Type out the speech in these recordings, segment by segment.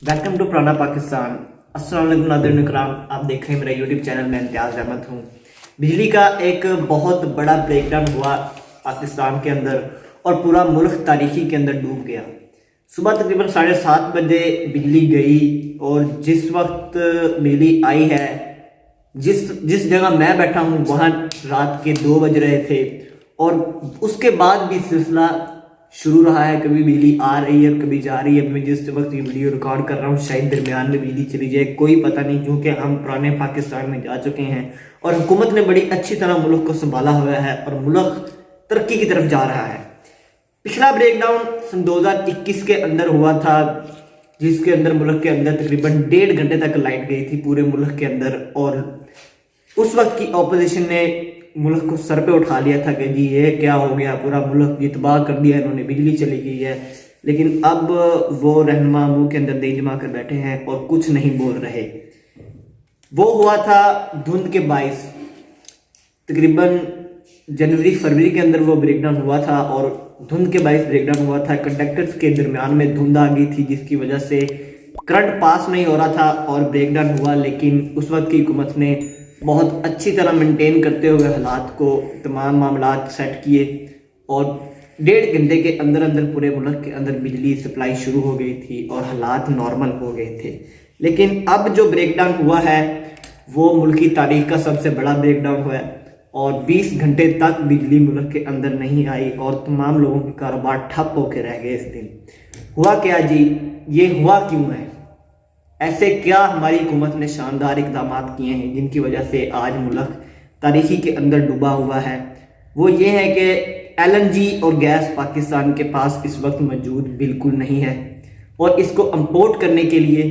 Welcome to पुराना पाकिस्तान। अस्सलाम वालेकुम नाज़रीन इकराम, आप देख रहे हैं मेरा यूट्यूब चैनल। मैं इम्तियाज़ अहमद हूँ। बिजली का एक बहुत बड़ा ब्रेकडाउन हुआ पाकिस्तान के अंदर और पूरा मुल्क तारीखी के अंदर डूब गया। सुबह तकरीबन 7:30 बजे बिजली गई और जिस वक्त बिजली आई है, जिस जगह मैं बैठा हूँ वहाँ रात के 2 बज रहे थे और उसके बाद भी सिलसिला शुरू रहा है। कभी बिजली आ रही है, कभी जा रही है। मैं जिस वक्त ये वीडियो रिकॉर्ड कर रहा हूँ शायद दरमियान में बिजली चली जाए, कोई पता नहीं, क्योंकि हम पुराने पाकिस्तान में जा चुके हैं और हुकूमत ने बड़ी अच्छी तरह मुल्क को संभाला हुआ है और मुल्क तरक्की की तरफ जा रहा है। पिछला ब्रेकडाउन सन 2021 के अंदर हुआ था, जिसके अंदर मुल्क के अंदर तकरीबन 1.5 घंटे तक लाइट गई थी पूरे मुल्क के अंदर और उस वक्त की अपोजिशन ने मुल्क को सर पे उठा लिया था कि जी ये क्या हो गया, पूरा मुल्क जी तबाह कर दिया इन्होंने, बिजली चली गई है। लेकिन अब वो रहनुमा मुंह के अंदर दही जमा कर बैठे हैं और कुछ नहीं बोल रहे। वो हुआ था धुंध के 22 तकरीबन जनवरी फरवरी के अंदर वो ब्रेकडाउन हुआ था और धुंध के 22 ब्रेकडाउन हुआ था। कंडक्टर्स के दरमियान में धुंध आ गई थी जिसकी वजह से करंट पास नहीं हो रहा था और ब्रेकडाउन हुआ। लेकिन उस वक्त की हुकूमत ने बहुत अच्छी तरह मेंटेन करते हुए हालात को तमाम मामलात सेट किए और 1.5 घंटे के अंदर अंदर पूरे मुल्क के अंदर बिजली सप्लाई शुरू हो गई थी और हालात नॉर्मल हो गए थे। लेकिन अब जो ब्रेकडाउन हुआ है वो मुल्क की तारीख का सबसे बड़ा ब्रेकडाउन हुआ है और 20 घंटे तक बिजली मुल्क के अंदर नहीं आई और तमाम लोगों के कारोबार ठप होकर रह गए। इस दिन हुआ क्या जी, ये हुआ क्यों है? ऐसे क्या हमारी हुकूमत ने शानदार इकदाम किए हैं जिनकी वजह से आज मुल्क तारीखी के अंदर डूबा हुआ है? वो ये है कि LNG और गैस पाकिस्तान के पास इस वक्त मौजूद बिल्कुल नहीं है और इसको इंपोर्ट करने के लिए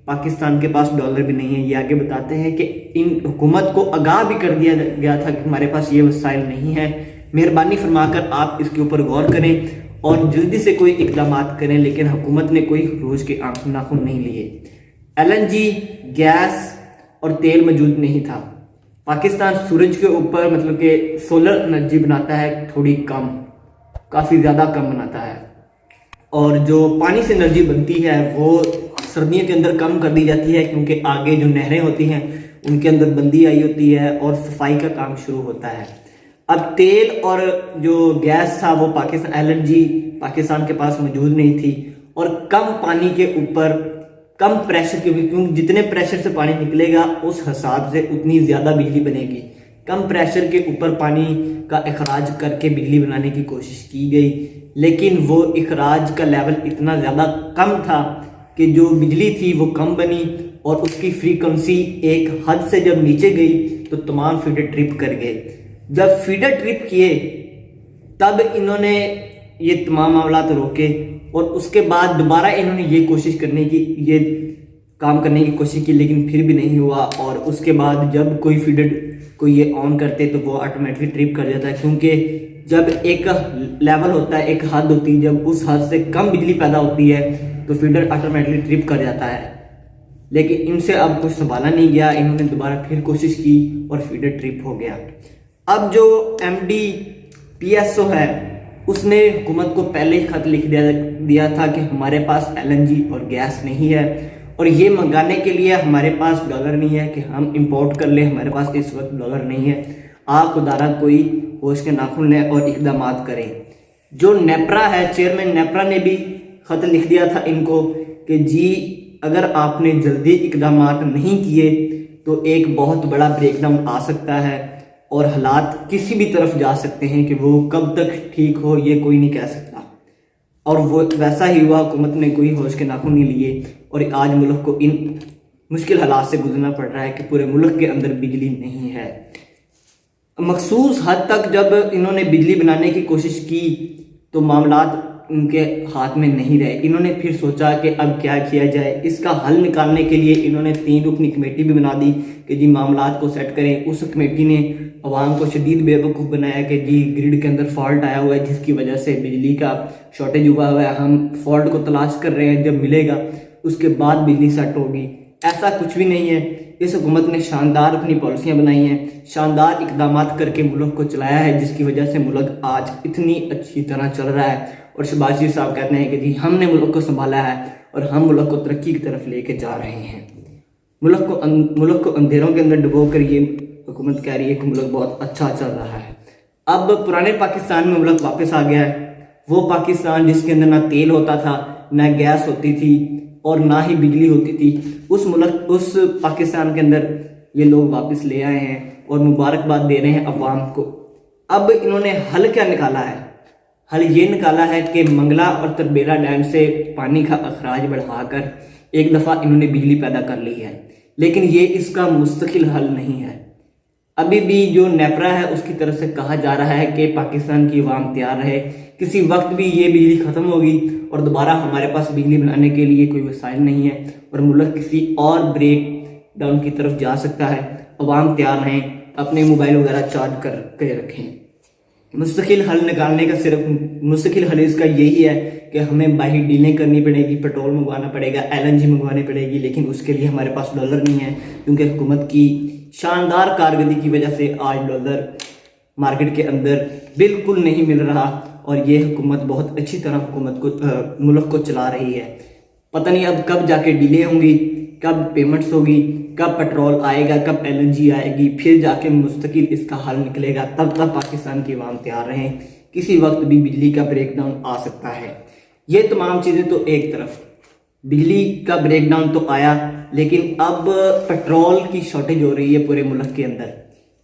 पाकिस्तान के पास डॉलर भी नहीं है। ये आगे बताते हैं कि इन हुकूमत को आगाह भी कर दिया गया था कि हमारे पास ये वसाइल नहीं है, मेहरबानी फरमाकर आप इसके ऊपर गौर करें और जल्दी से कोई इकदाम करें। लेकिन हुकूमत ने कोई रोज के आंख नाखून नहीं लिए। LNG, गैस और तेल मौजूद नहीं था। पाकिस्तान सूरज के ऊपर मतलब कि सोलर एनर्जी बनाता है, थोड़ी कम, काफ़ी ज़्यादा कम बनाता है और जो पानी से एनर्जी बनती है वो सर्दियों के अंदर कम कर दी जाती है क्योंकि आगे जो नहरें होती हैं उनके अंदर बंदी आई होती है और सफाई का काम शुरू होता है। अब तेल और जो गैस था वो LNG पाकिस्तान के पास मौजूद नहीं थी और कम पानी के ऊपर कम प्रेशर के, क्योंकि जितने प्रेशर से पानी निकलेगा उस हिसाब से उतनी ज़्यादा बिजली बनेगी। कम प्रेशर के ऊपर पानी का इखराज करके बिजली बनाने की कोशिश की गई, लेकिन वो इखराज का लेवल इतना ज़्यादा कम था कि जो बिजली थी वो कम बनी और उसकी फ्रीक्वेंसी एक हद से जब नीचे गई तो तमाम फीडर ट्रिप कर गए। जब फीडर ट्रिप किए तब इन्होंने ये तमाम मामला रोके और उसके बाद दोबारा इन्होंने ये काम करने की कोशिश की, लेकिन फिर भी नहीं हुआ। और उसके बाद जब कोई फीडर को ये ऑन करते तो वो ऑटोमेटिकली ट्रिप कर जाता है, क्योंकि जब एक लेवल होता है, एक हद होती है, जब उस हद से कम बिजली पैदा होती है तो फीडर ऑटोमेटिकली ट्रिप कर जाता है। लेकिन इनसे अब कुछ संभाला नहीं गया, इन्होंने दोबारा फिर कोशिश की और फीडर ट्रिप हो गया। अब जो MD PSO है उसने हुकूमत को पहले ही खत लिख दिया था कि हमारे पास LNG और गैस नहीं है और ये मंगाने के लिए हमारे पास डॉलर नहीं है कि हम इंपोर्ट कर लें, हमारे पास इस वक्त डॉलर नहीं है। आप खुदारा कोई होश के नाखून लें और इकदाम करें। जो नेपरा है, चेयरमैन नेपरा ने भी खत लिख दिया था इनको कि जी अगर आपने जल्दी इकदाम नहीं किए तो एक बहुत बड़ा ब्रेकडाउन आ सकता है और हालात किसी भी तरफ जा सकते हैं कि वो कब तक ठीक हो ये कोई नहीं कह सकता। और वो वैसा ही हुआ, हुकूमत ने कोई होश के नाखून नहीं लिए और आज मुल्क को इन मुश्किल हालात से गुजरना पड़ रहा है कि पूरे मुल्क के अंदर बिजली नहीं है। मखसूस हद तक जब इन्होंने बिजली बनाने की कोशिश की तो मामलात उनके हाथ में नहीं रहे। इन्होंने फिर सोचा कि अब क्या किया जाए। इसका हल निकालने के लिए इन्होंने 3 रुकनी कमेटी भी बना दी कि जी मामलात को सेट करें। उस कमेटी ने अवाम को शदीद बेवकूफ़ बनाया कि जी ग्रिड के अंदर फॉल्ट आया हुआ है जिसकी वजह से बिजली का शॉर्टेज हुआ है, हम फॉल्ट को तलाश कर रहे हैं, जब मिलेगा उसके बाद बिजली सेट होगी। ऐसा कुछ भी नहीं है। इस हुकूमत ने शानदार अपनी पॉलिसियाँ बनाई हैं, शानदार इकदाम करके मुल्क को चलाया है, जिसकी वजह से मुल्क आज इतनी अच्छी तरह चल रहा है। और शहबाज शरीफ साहब कहते हैं कि जी हमने मुल्क को संभाला है اور ہم ملک کو ترقی کی طرف لے کے جا رہے ہیں۔ ملک کو اندھیروں کے اندر ڈبو کر یہ حکومت کہہ رہی ہے کہ ملک بہت اچھا چل رہا ہے۔ اب پرانے پاکستان میں ملک واپس آ گیا ہے، وہ پاکستان جس کے اندر نہ تیل ہوتا تھا، نہ گیس ہوتی تھی اور نہ ہی بجلی ہوتی تھی، اس پاکستان کے اندر یہ لوگ واپس لے آئے ہیں اور مبارکباد دے رہے ہیں عوام کو۔ اب انہوں نے حل کیا نکالا ہے؟ حل یہ نکالا ہے کہ منگلا اور تربیلا ڈیم سے پانی کا اخراج بڑھا کر ایک دفعہ انہوں نے بجلی پیدا کر لی ہے، لیکن یہ اس کا مستقل حل نہیں ہے۔ ابھی بھی جو نیپرا ہے اس کی طرف سے کہا جا رہا ہے کہ پاکستان کی عوام تیار رہے، کسی وقت بھی یہ بجلی ختم ہوگی اور دوبارہ ہمارے پاس بجلی بنانے کے لیے کوئی وسائل نہیں ہے اور ملک کسی اور بریک ڈاؤن کی طرف جا سکتا ہے۔ عوام تیار رہیں، اپنے موبائل وغیرہ چارج کر کے رکھیں۔ مستقل حل نکالنے کا مستقل حل اس کا یہی ہے کہ ہمیں باہر ڈیلیں کرنی پڑے گی، پیٹرول منگوانا پڑے گا، LNG منگوانی پڑے گی، لیکن اس کے لیے ہمارے پاس ڈالر نہیں ہے، کیونکہ حکومت کی شاندار کارکردگی کی وجہ سے آج ڈالر مارکیٹ کے اندر بالکل نہیں مل رہا اور یہ حکومت بہت اچھی طرح ملک کو چلا رہی ہے۔ پتہ نہیں اب کب جا کے ڈیلیں ہوں گی، کب پیمنٹس ہوگی، کب پیٹرول آئے گا، کب LNG آئے گی، پھر جا کے مستقل اس کا حل نکلے گا۔ تب تک پاکستان کی عوام تیار رہیں، کسی وقت بھی بجلی کا بریک ڈاؤن آ سکتا ہے۔ یہ تمام چیزیں تو ایک طرف، بجلی کا بریک ڈاؤن تو آیا، لیکن اب پیٹرول کی شارٹیج ہو رہی ہے پورے ملک کے اندر۔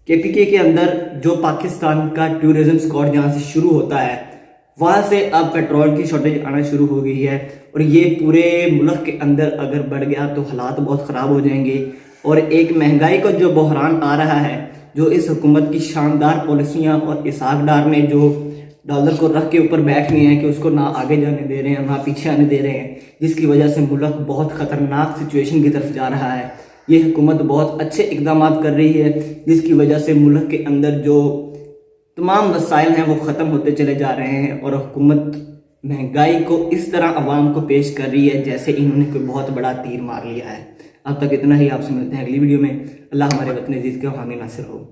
KPK کے اندر جو پاکستان کا ٹورزم اسکواڈ جہاں سے شروع ہوتا ہے، وہاں سے اب پیٹرول کی شارٹیج آنا شروع ہو گئی ہے اور یہ پورے ملک کے اندر اگر بڑھ گیا تو حالات بہت خراب ہو جائیں گے۔ اور ایک مہنگائی کا جو بحران آ رہا ہے، جو اس حکومت کی شاندار پالیسیاں اور اسحاق ڈار نے جو ڈالر کو رکھ کے اوپر بیٹھ گئے ہیں کہ اس کو نہ آگے جانے دے رہے ہیں نہ پیچھے آنے دے رہے ہیں، جس کی وجہ سے ملک بہت خطرناک سچویشن کی طرف جا رہا ہے۔ یہ حکومت بہت اچھے اقدامات کر رہی ہے، جس کی وجہ سے ملک کے اندر جو تمام وسائل ہیں وہ ختم ہوتے چلے جا رہے ہیں اور حکومت مہنگائی کو اس طرح عوام کو پیش کر رہی ہے جیسے انہوں نے کوئی بہت بڑا تیر مار لیا ہے۔ اب تک اتنا ہی، آپ سے ملتے ہیں اگلی ویڈیو میں۔ اللہ ہمارے وطن عزیز کے حامی ناصر ہو۔